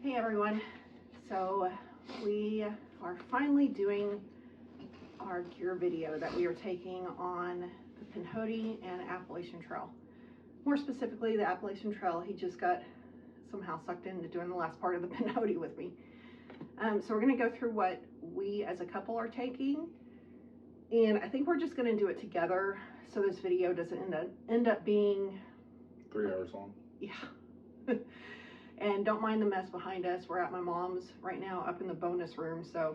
Hey everyone, so we are finally doing our gear video that we are taking on the Pinhoti and Appalachian Trail. More specifically, the Appalachian Trail, he just got somehow sucked into doing the last part of the Pinhoti with me. So we're going to go through what we as a couple are taking, and I think we're just going to do it together so this video doesn't end up being 3 hours long. Yeah. And don't mind the mess behind us. We're at my mom's right now up in the bonus room, so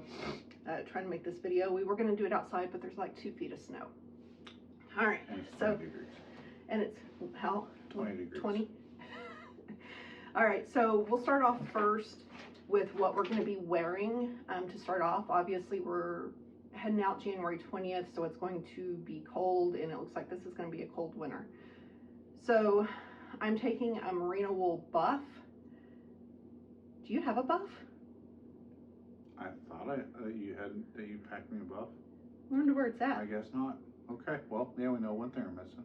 trying to make this video. We were going to do it outside, but there's like 2 feet of snow. All right, And it's 20 so degrees. and it's how 20 degrees. 20. All right, so we'll start off first with what we're going to be wearing. To start off, obviously we're heading out January 20th, so it's going to be cold, and it looks like this is going to be a cold winter. So I'm taking a merino wool buff. Do you have a buff? I thought you packed me a buff. I wonder where it's at. I guess not. Okay, well, yeah, we know one thing we're missing.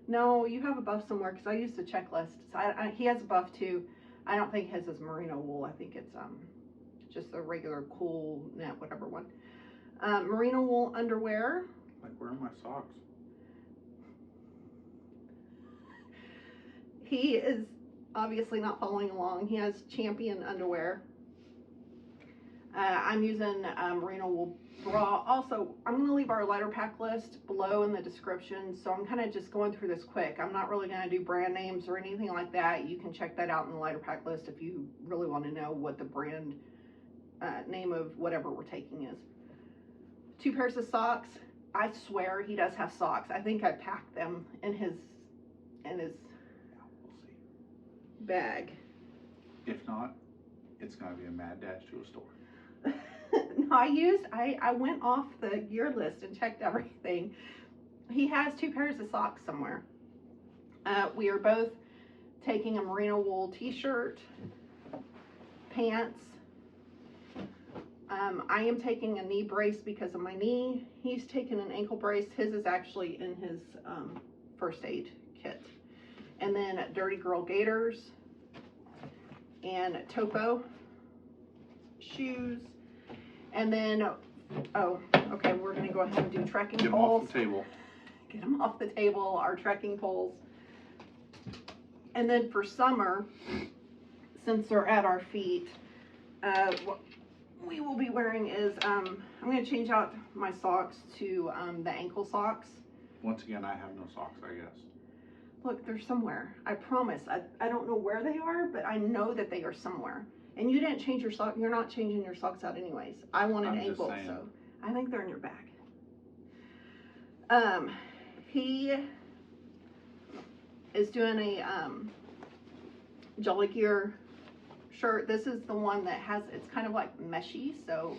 No, you have a buff somewhere, because I used the checklist. So he has a buff too. I don't think his is merino wool. I think it's just a regular cool net, whatever one. Merino wool underwear. Like, where are my socks? He is obviously not following along. He has Champion underwear. I'm using merino wool bra. Also, I'm going to leave our Lighterpack list below in the description, so I'm kind of just going through this quick. I'm not really going to do brand names or anything like that. You can check that out in the Lighterpack list if you really want to know what the brand name of whatever we're taking is. 2 pairs of socks. I swear he does have socks. I think I packed them in his Yeah, we'll see. bag. If not, it's going to be a mad dash to a store. No, I went off the gear list and checked everything. He has 2 pairs of socks somewhere. We are both taking a merino wool t-shirt, pants. I am taking a knee brace because of my knee. He's taking an ankle brace. His is actually in his first aid kit. And then Dirty Girl gaiters and topo shoes. And then, oh, okay, we're going to go ahead and do trekking Get them poles. off the table. Get them off the table, our trekking poles. And then for summer, since they're at our feet, what we will be wearing is, I'm going to change out my socks to the ankle socks. Once again, I have no socks, I guess. Look, they're somewhere. I promise. I don't know where they are, but I know that they are somewhere. And you didn't change your sock. You're not changing your socks out anyways. I wanted ankle, so I think they're in your bag. He is doing a Jolly Gear shirt. This is the one that has, it's kind of like meshy, so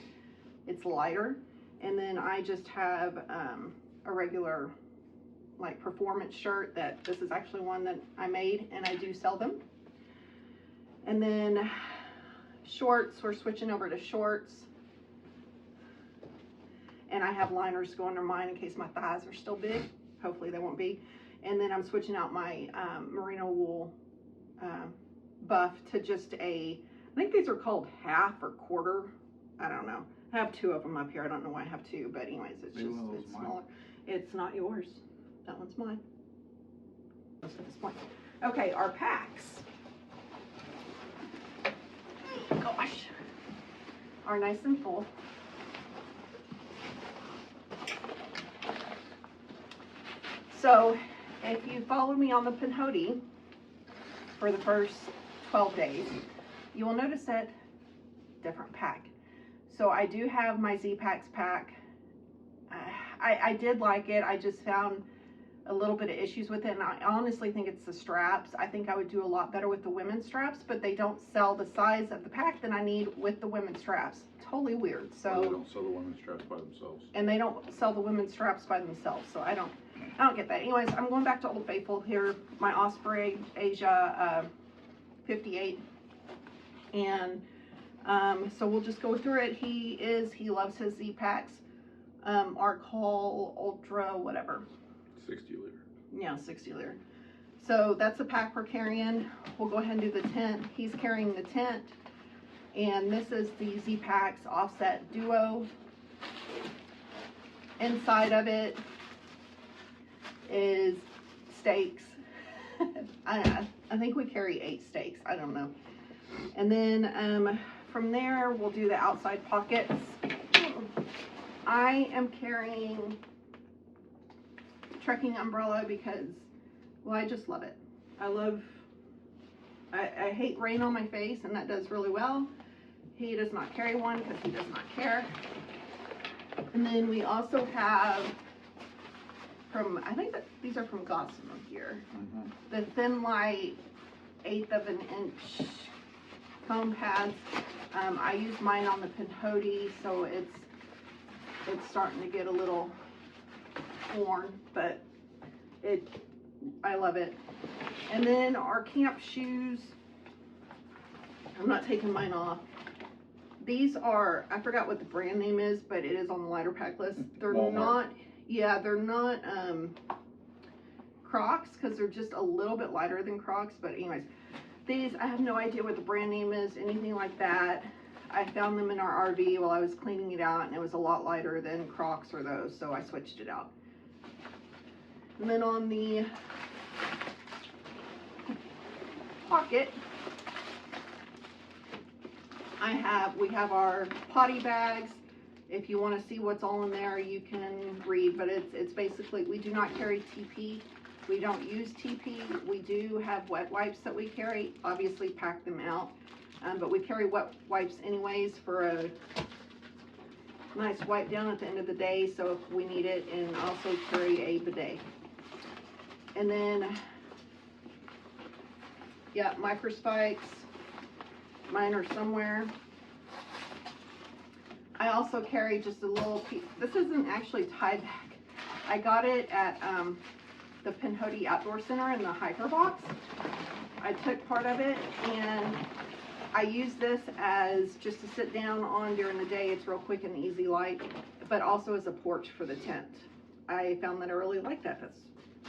it's lighter. And then I just have a regular like performance shirt that this is actually one that I made and I do sell them. And then shorts, we're switching over to shorts. And I have liners going under mine in case my thighs are still big. Hopefully they won't be. And then I'm switching out my merino wool buff to just I think these are called half or quarter. I don't know. I have 2 of them up here. I don't know why I have 2, but anyways, it's just, it's smaller. It's not yours. That one's mine. At this point. Okay, our packs. Gosh. Are nice and full. So, if you followed me on the Pinhoti for the first 12 days, you will notice that different pack. So I do have my Z-Packs pack. I did like it. I just found a little bit of issues with it, and I honestly think it's the straps. I think I would do a lot better with the women's straps, but they don't sell the size of the pack that I need with the women's straps. Totally weird. So they don't sell the women's straps by themselves. And they don't sell the women's straps by themselves, so I don't get that. Anyways, I'm going back to Old Faithful here. My Osprey Asia 58, and so we'll just go through it. He loves his Z-Packs. Arc Hall Ultra whatever. 60 liter. Yeah, 60 liter. So that's the pack we're carrying. We'll go ahead and do the tent. He's carrying the tent. And this is the Z-Packs Offset Duo. Inside of it is steaks. I think we carry 8 steaks. I don't know. And then from there, we'll do the outside pockets. I am carrying trekking umbrella because, well, I just love it. I hate rain on my face, and that does really well. He does not carry one because he does not care. And then we also have I think that these are from Gossamer Gear. The Thin Light 1/8 of an inch foam pads. I use mine on the Pinhoti, so it's starting to get a little worn, but I love it. And then our camp shoes, I'm not taking mine off. These are, I forgot what the brand name is, but it is on the Lighterpack list. They're Walmart. they're not Crocs, because they're just a little bit lighter than Crocs. But anyways, these, I have no idea what the brand name is, anything like that. I found them in our RV while I was cleaning it out, and it was a lot lighter than Crocs or those, so I switched it out. And then on the pocket, we have our potty bags. If you want to see what's all in there, you can read, but it's basically, we do not carry TP. We don't use TP. We do have wet wipes that we carry, obviously pack them out, but we carry wet wipes anyways for a nice wipe down at the end of the day, so if we need it, and also carry a bidet. And then, yeah, microspikes. Mine are somewhere. I also carry just a little piece. This isn't actually tie back. I got it at the Pinhoti Outdoor Center in the hiker box. I took part of it, and I use this as just to sit down on during the day. It's real quick and easy light, but also as a porch for the tent. I found that I really like that.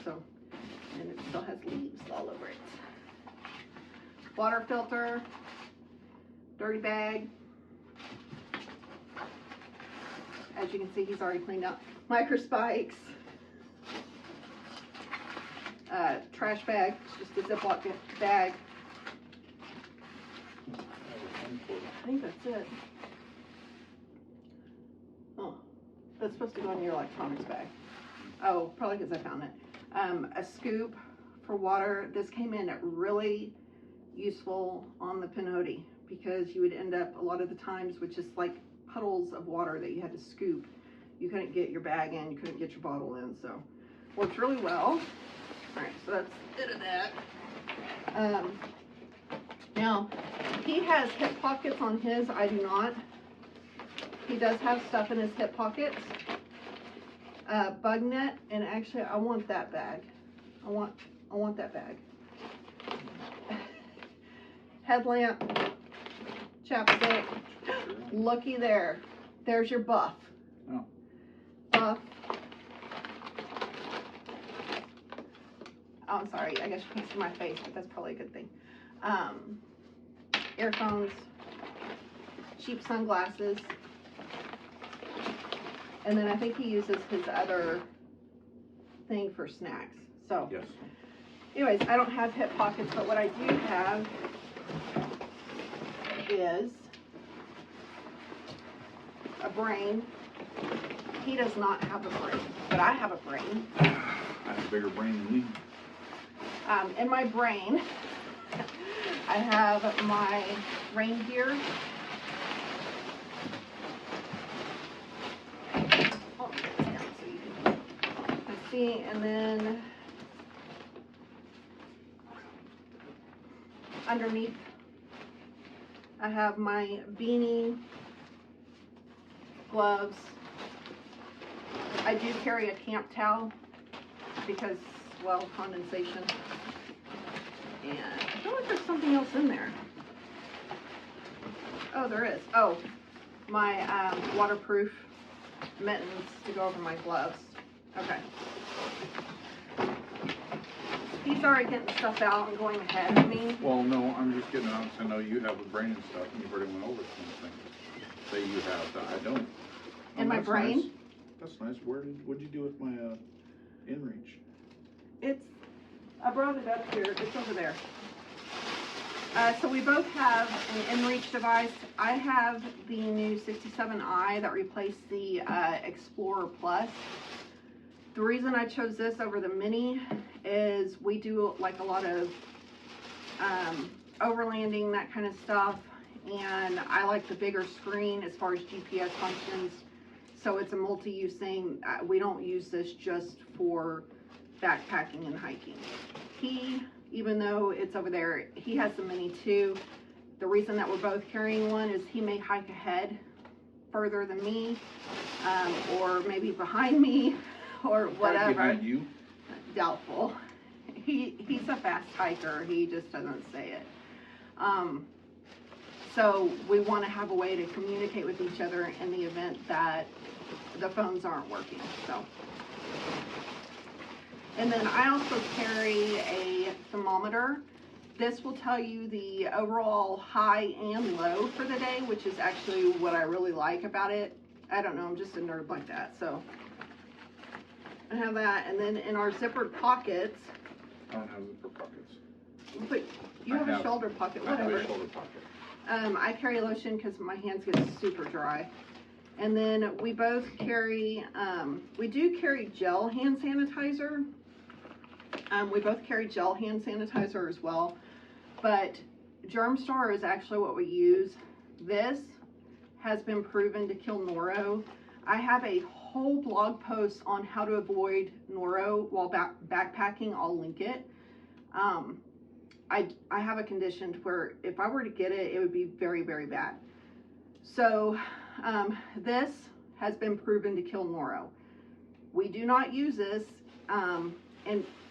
And it still has leaves all over it. Water filter, dirty bag. As you can see, he's already cleaned up. Microspikes. Trash bag, just a Ziploc bag. I think that's it. Oh, that's supposed to go in your electronics bag. Oh, probably because I found it. A scoop for water. This came in really useful on the Pinhoti because you would end up a lot of the times with just like puddles of water that you had to scoop. You couldn't get your bag in, you couldn't get your bottle in, so works really well. All right, so that's it of that. Now, he has hip pockets on his, I do not. He does have stuff in his hip pockets. Bug net, and actually I want that bag. I want that bag. Headlamp, chapstick. Looky there. There's your buff. Oh. Buff. Oh, I'm sorry. I guess you can't see my face, but that's probably a good thing. Earphones, cheap sunglasses, and then I think he uses his other thing for snacks. So, yes. Anyways, I don't have hip pockets, but what I do have is a brain. He does not have a brain, but I have a brain. I have a bigger brain than you. In my brain, I have my rain gear. Oh, yeah, so you can see, and then underneath, I have my beanie, gloves. I do carry a camp towel because, well, condensation. And I feel like there's something else in there. Oh, there is. Oh, my waterproof mittens to go over my gloves. Okay. He's already getting stuff out and going ahead of me. Well, no, I'm just getting out, 'cause I know you have a brain and stuff, and you've already went over some things that you have that I don't. In my that's brain? nice. That's nice. What'd you do with my inReach? I brought it up here. It's over there. So we both have an inReach device. I have the new 67i that replaced the Explorer Plus. The reason I chose this over the Mini is we do like a lot of overlanding, that kind of stuff, and I like the bigger screen as far as GPS functions. So it's a multi-use thing. We don't use this just for backpacking and hiking. Even though it's over there, he has the Mini too. The reason that we're both carrying one is he may hike ahead further than me, or maybe behind me, or whatever. Right behind you? Doubtful. He's a fast hiker. He just doesn't say it. So we want to have a way to communicate with each other in the event that the phones aren't working. So. And then I also carry a thermometer. This will tell you the overall high and low for the day, which is actually what I really like about it. I don't know, I'm just a nerd like that. So I have that. And then in our zippered pockets. I don't have zipper pockets. But you have a shoulder pocket, whatever. I have a shoulder pocket. I carry lotion because my hands get super dry. And then we both carry, we do carry gel hand sanitizer. We both carry gel hand sanitizer as well, but Germstar is actually what we use. This has been proven to kill noro. I have a whole blog post on how to avoid noro while backpacking. I'll link it. I have a condition where if I were to get it, it would be very, very bad. So this has been proven to kill noro. We do not use this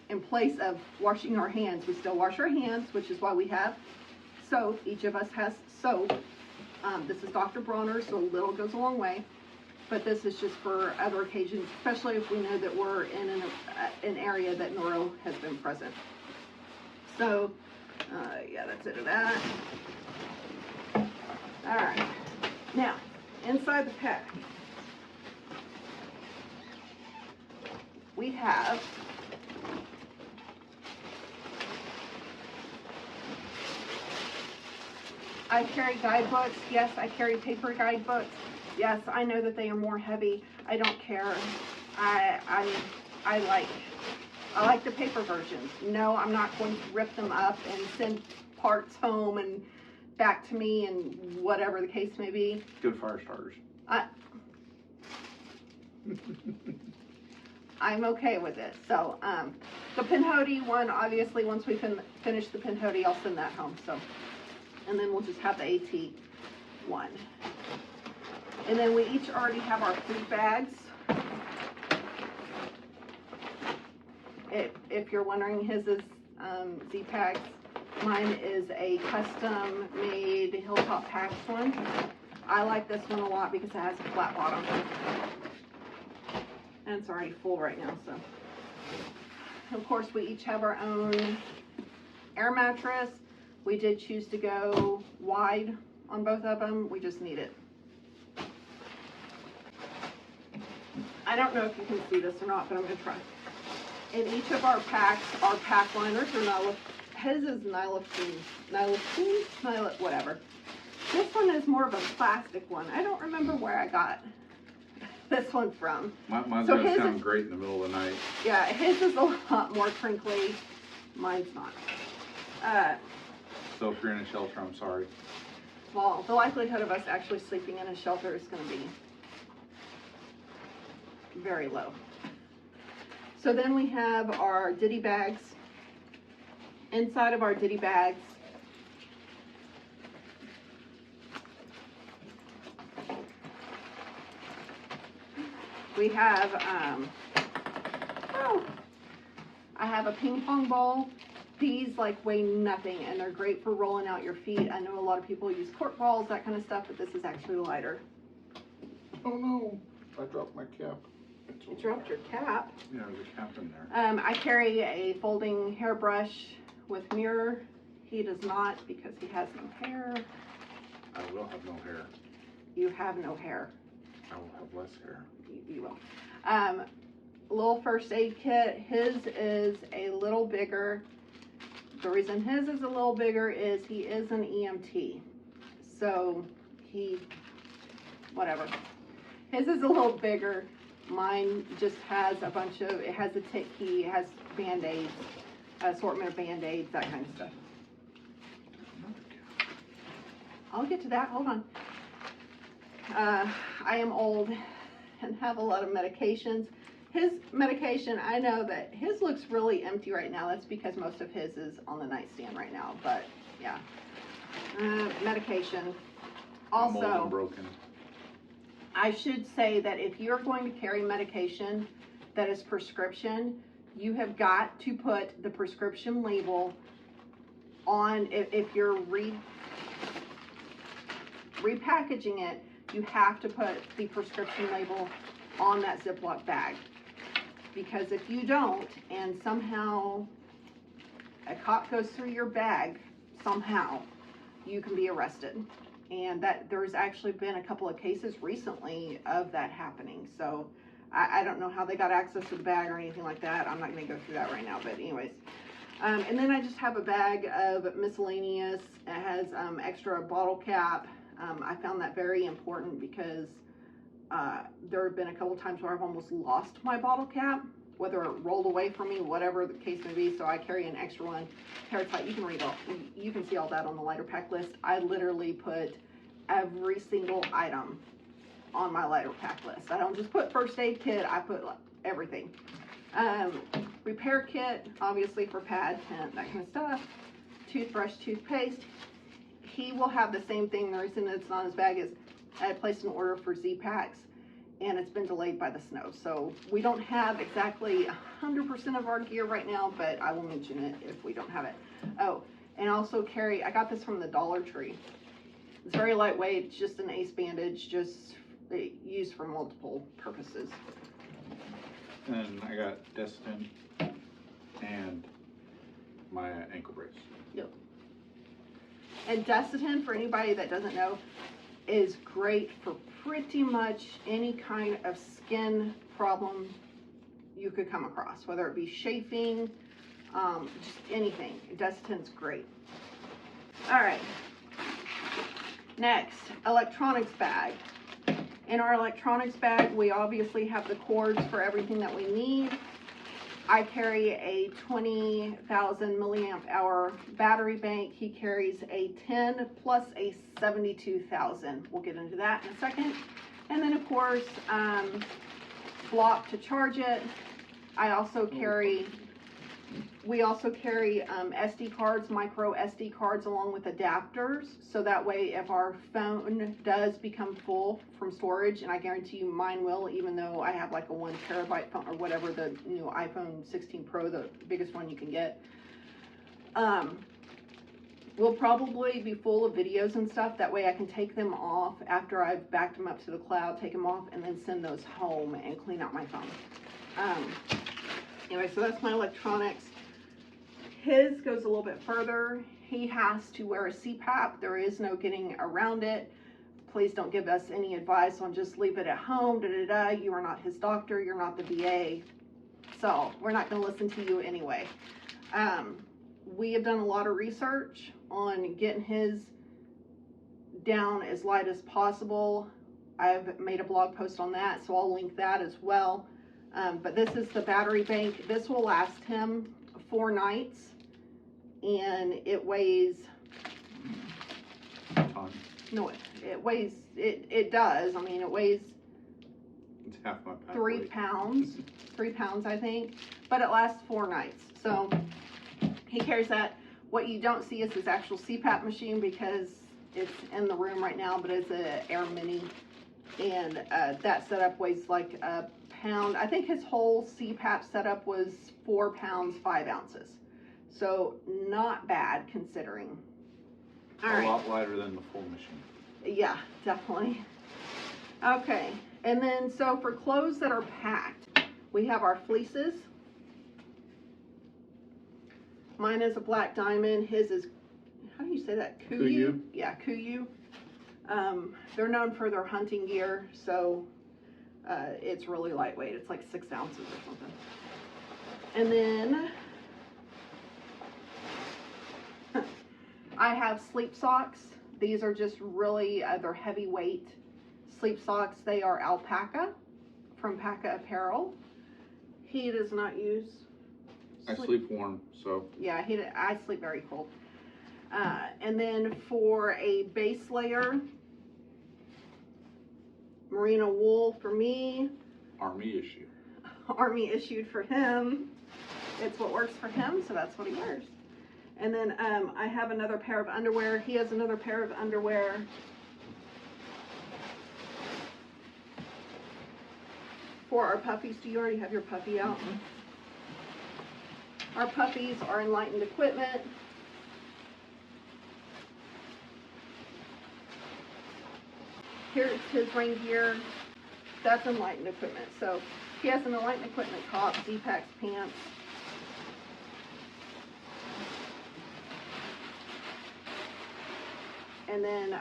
in place of washing our hands. We still wash our hands, which is why we have soap. Each of us has soap. This is Dr. Bronner's, so a little goes a long way. But this is just for other occasions, especially if we know that we're in an area that noro has been present. So, yeah, that's it of that. All right. Now, inside the pack, we have I carry guidebooks. Yes, I carry paper guidebooks. Yes, I know that they are more heavy. I don't care. I like the paper versions. No, I'm not going to rip them up and send parts home and back to me and whatever the case may be. Good fire starters. I'm okay with it. So the Pinhoti one, obviously, once we finish the Pinhoti, I'll send that home. So, and then we'll just have the AT one. And then we each already have our food bags. If you're wondering, his is Z-Packs. Mine is a custom made Hilltop Packs one. I like this one a lot because it has a flat bottom. And it's already full right now, so. Of course, we each have our own air mattress. We did choose to go wide on both of them. We just need it. I don't know if you can see this or not, but I'm gonna try. In each of our packs, our pack liners are Nylophane. His is Nylophane, whatever. This one is more of a plastic one. I don't remember where I got this one from. Mine's gonna sound great in the middle of the night. Yeah, his is a lot more crinkly. Mine's not. So if you're in a shelter, I'm sorry. Well, the likelihood of us actually sleeping in a shelter is going to be very low. So then we have our ditty bags. Inside of our ditty bags, we have, I have a ping pong ball. These like weigh nothing and they're great for rolling out your feet. I know a lot of people use cork balls, that kind of stuff, but this is actually lighter. Oh no, I dropped my cap. You dropped your cap. Yeah, there's a cap in there. I carry a folding hairbrush with mirror. He does not because he has no hair. I will have no hair. You have no hair. I will have less hair. You will. Little first aid kit. His is a little bigger. The reason his is a little bigger is he is an EMT. So whatever. His is a little bigger. Mine just has a bunch of, it has a tick key, it has Band-Aids, assortment of Band-Aids, that kind of stuff. I'll get to that, hold on. I am old and have a lot of medications. His medication, I know that his looks really empty right now. That's because most of his is on the nightstand right now, but yeah. Medication. I'm old Also, and broken. I should say that if you're going to carry medication that is prescription, you have got to put the prescription label on. If you're repackaging it, you have to put the prescription label on that Ziploc bag. Because if you don't, and somehow a cop goes through your bag, somehow, you can be arrested. And that there's actually been a couple of cases recently of that happening. So I don't know how they got access to the bag or anything like that. I'm not going to go through that right now, but anyways. And then I just have a bag of miscellaneous. It has extra bottle cap. I found that very important because there have been a couple times where I've almost lost my bottle cap, whether it rolled away from me, whatever the case may be. So I carry an extra one. Hairtight. You can read all. You can see all that on the Lighterpack list. I literally put every single item on my Lighterpack list. I don't just put first aid kit. I put everything. Repair kit, obviously for pad, tent, that kind of stuff. Toothbrush, toothpaste. He will have the same thing. The reason it's not in his bag is I placed an order for Z-Packs and it's been delayed by the snow. So we don't have exactly 100% of our gear right now, but I will mention it if we don't have it. Oh, and also carry, I got this from the Dollar Tree. It's very lightweight. It's just an ace bandage, just used for multiple purposes. And I got Destin and my ankle brace. Yep. And Desitin, for anybody that doesn't know, is great for pretty much any kind of skin problem you could come across, whether it be chafing, just anything. Desitin's great. All right. Next, electronics bag. In our electronics bag, we obviously have the cords for everything that we need. I carry a 20,000 milliamp hour battery bank. He carries a 10 plus a 72,000. We'll get into that in a second. And then of course, block to charge it. We also carry SD cards, micro SD cards along with adapters. So that way if our phone does become full from storage, and I guarantee you mine will, even though I have like a 1 terabyte phone or whatever, the new iPhone 16 Pro, the biggest one you can get. Will probably be full of videos and stuff. That way I can take them off after I've backed them up to the cloud, take them off, and then send those home and clean out my phone. Anyway, so that's my electronics. His goes a little bit further. He has to wear a CPAP. There is no getting around it. Please don't give us any advice on just leave it at home. You are not his doctor. You're not the VA. So we're not going to listen to you anyway. We have done a lot of research on getting his down as light as possible. I've made a blog post on that, so I'll link that as well. But this is the battery bank. This will last him 4 nights, and it weighs, no, it does. I mean, it weighs, it's half my pack 3 weight. pounds, 3 pounds, I think, but it lasts 4 nights. So he carries that. What you don't see is his actual CPAP machine because it's in the room right now, but it's an Air Mini, and that setup weighs like a pound. I think his whole CPAP setup was 4 pounds 5 ounces, so not bad considering. All right. A lot lighter than the full machine. Yeah, definitely. Okay, And then, so for clothes that are packed, we have our fleeces. Mine is a black diamond. His is, how do you say that? Kuyu? Yeah, Kuyu. They're known for their hunting gear, so it's really lightweight. It's like 6 ounces or something. And then I have sleep socks. These are just really, they're heavyweight sleep socks. They are alpaca from Paca Apparel. He does not use I sleep warm, so. Yeah, I sleep very cold. And then for a base layer, merino wool for me. Army issue. Army issued for him. It's what works for him, so that's what he wears. And then I have another pair of underwear. He has another pair of underwear. For our puppies, do you already have your puppy out? Mm-hmm. Our puppies are Enlightened Equipment. Here's his rain gear. That's Enlightened Equipment. So he has an Enlightened Equipment top, Z-Packs pants. And then,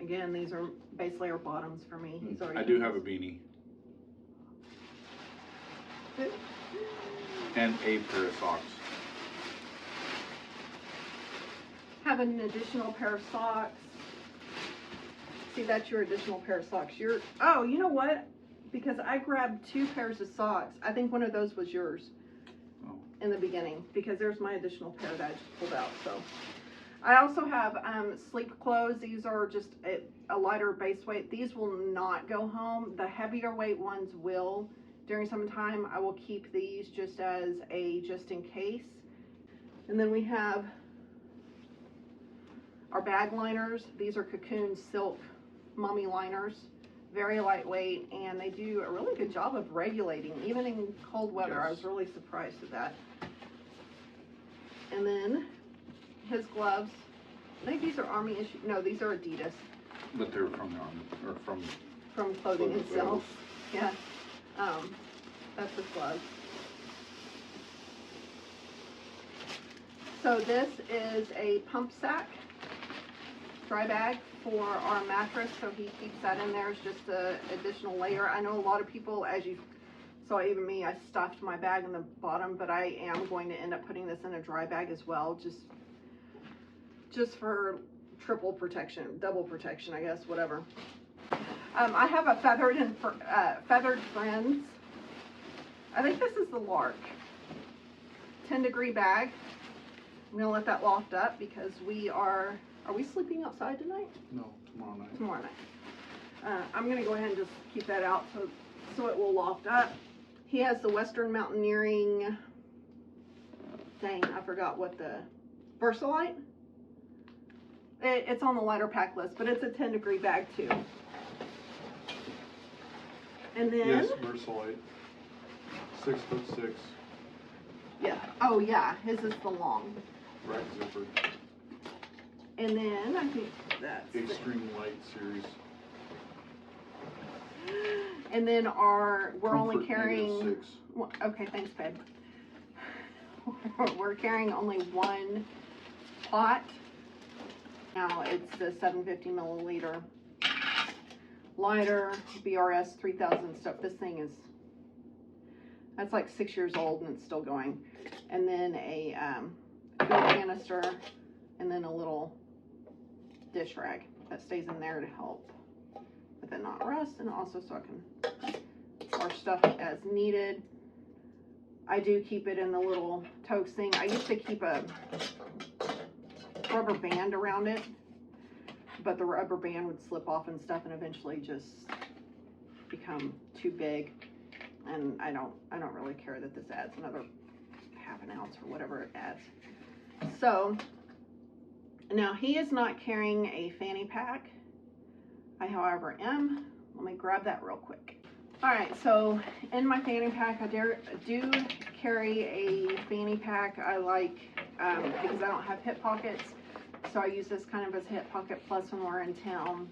again, these are base layer bottoms for me. He's already I do have a beanie. And a pair of socks. Have an additional pair of socks. See, that's your additional pair of socks. Oh, you know what? Because I grabbed 2 pairs of socks. I think one of those was yours in the beginning, because there's my additional pair that I just pulled out. So I also have sleep clothes. These are just a lighter base weight. These will not go home. The heavier weight ones will. During some time, I will keep these just as just in case. And then we have our bag liners. These are Cocoon Silk Mummy liners. Very lightweight, and they do a really good job of regulating, even in cold weather. Yes. I was really surprised at that. And then his gloves. I think these are Army issue. No, these are Adidas. But they're from the Army, or From clothing Clothing itself. Yeah. That's his gloves. So this is a pump sack, dry bag for our mattress. So he keeps that in there as just an additional layer. I know a lot of people, as you saw, even me, I stuffed my bag in the bottom, but I am going to end up putting this in a dry bag as well, just for triple protection, double protection, I guess, whatever. I have a feathered Friends. I think this is the Lark 10-degree bag. I'm gonna let that loft up because are we sleeping outside tonight? No, tomorrow night. Tomorrow night. I'm gonna go ahead and just keep that out so it will loft up. He has the Western Mountaineering, dang, I forgot what the, Versalite? It's on the Lighterpack list, but it's a 10-degree bag too. And then, Yes, Versalite. 6'6". yeah, oh yeah, his is the long. Right zipper. And then I think that's Extreme Light series. And then we're only Comfort carrying, -6. okay, thanks babe. We're carrying only 1 pot. Now it's the 750 milliliter lighter, BRS 3000 stuff. This thing that's like 6 years old and it's still going. And then a fuel canister, and then a little dish rag that stays in there to help with it not rust, and also so I can store stuff as needed. I do keep it in the little totes thing. I used to keep a rubber band around it, but the rubber band would slip off and stuff and eventually just become too big, and I don't really care that this adds another half an ounce or whatever it adds. So now he is not carrying a fanny pack. I however am. Let me grab that real quick. All right, so in my fanny pack I do carry a fanny pack. I like because I don't have hip pockets, so I use this kind of as a hip pocket, plus when we're in town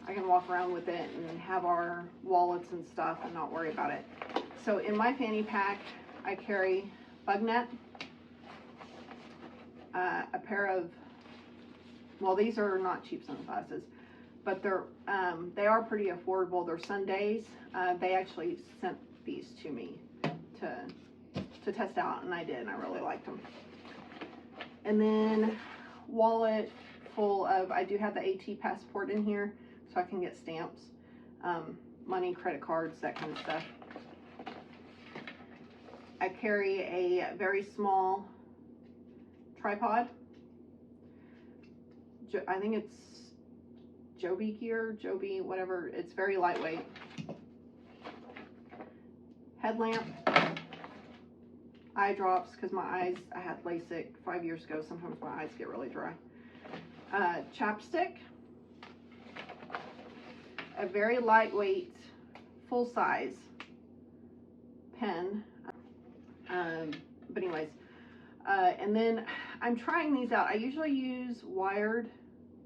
I can walk around with it and have our wallets and stuff and not worry about it. So in my fanny pack, I carry bug net, a pair of, well, these are not cheap sunglasses, but they are pretty affordable. They're Sundays. They actually sent these to me to test out, and I did, and I really liked them. And then wallet full of, I do have the AT passport in here, so I can get stamps, money, credit cards, that kind of stuff. I carry a very small tripod. I think it's Joby gear, Joby, whatever. It's very lightweight. Headlamp. Eye drops, because my eyes, I had LASIK 5 years ago. Sometimes my eyes get really dry. Chapstick. A very lightweight, full-size pen. But anyways, and then I'm trying these out. I usually use wired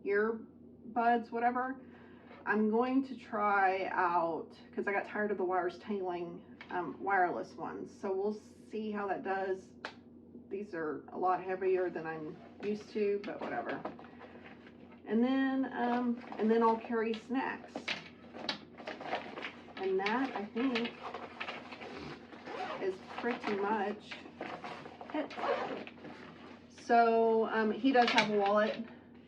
earbuds, whatever. I'm going to try out, because I got tired of the wires tangling, wireless ones. So we'll see how that does. These are a lot heavier than I'm used to, but whatever. And then I'll carry snacks. And that, I think, is pretty much it. So he does have a wallet,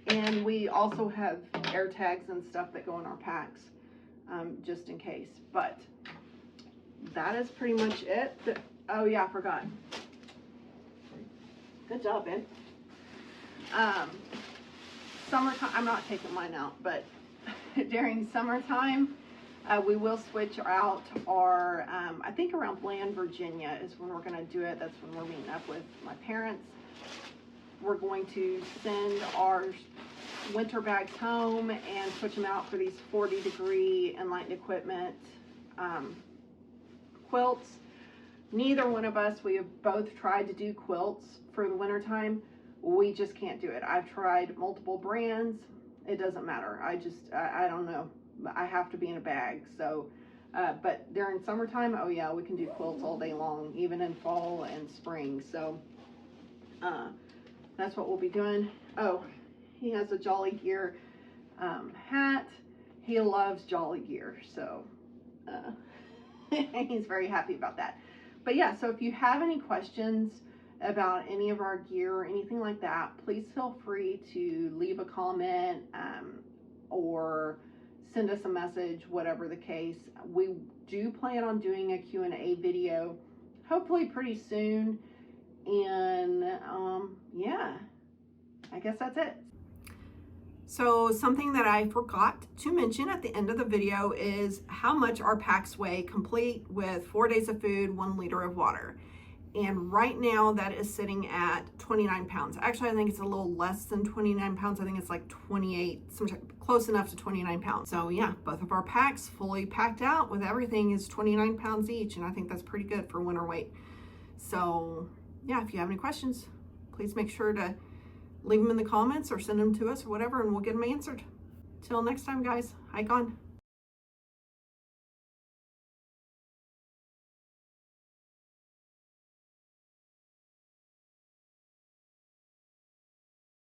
and we also have air tags and stuff that go in our packs, just in case. But that is pretty much it. Oh yeah, I forgot. Good job, Ben. Summertime, I'm not taking mine out, but during summertime, we will switch out our, I think around Bland, Virginia is when we're going to do it. That's when we're meeting up with my parents. We're going to send our winter bags home and switch them out for these 40-degree Enlightened Equipment quilts. Neither one of us, we have both tried to do quilts for the winter time. We just can't do it. I've tried multiple brands. It doesn't matter. I don't know. I have to be in a bag. So, but during summertime, oh yeah, we can do quilts all day long, even in fall and spring. So, that's what we'll be doing. Oh, he has a Jolly Gear hat. He loves Jolly Gear, so he's very happy about that. But yeah, so if you have any questions about any of our gear or anything like that, please feel free to leave a comment or send us a message, whatever the case. We do plan on doing a Q&A video, hopefully pretty soon. And yeah, I guess that's it. So something that I forgot to mention at the end of the video is how much our packs weigh, complete with 4 days of food, 1 liter of water. And right now that is sitting at 29 pounds. Actually, I think it's a little less than 29 pounds. I think it's like 28, close enough to 29 pounds. So yeah, both of our packs fully packed out with everything is 29 pounds each. And I think that's pretty good for winter weight. So yeah, if you have any questions, please make sure to leave them in the comments or send them to us or whatever, and we'll get them answered. Till next time, guys, hike on.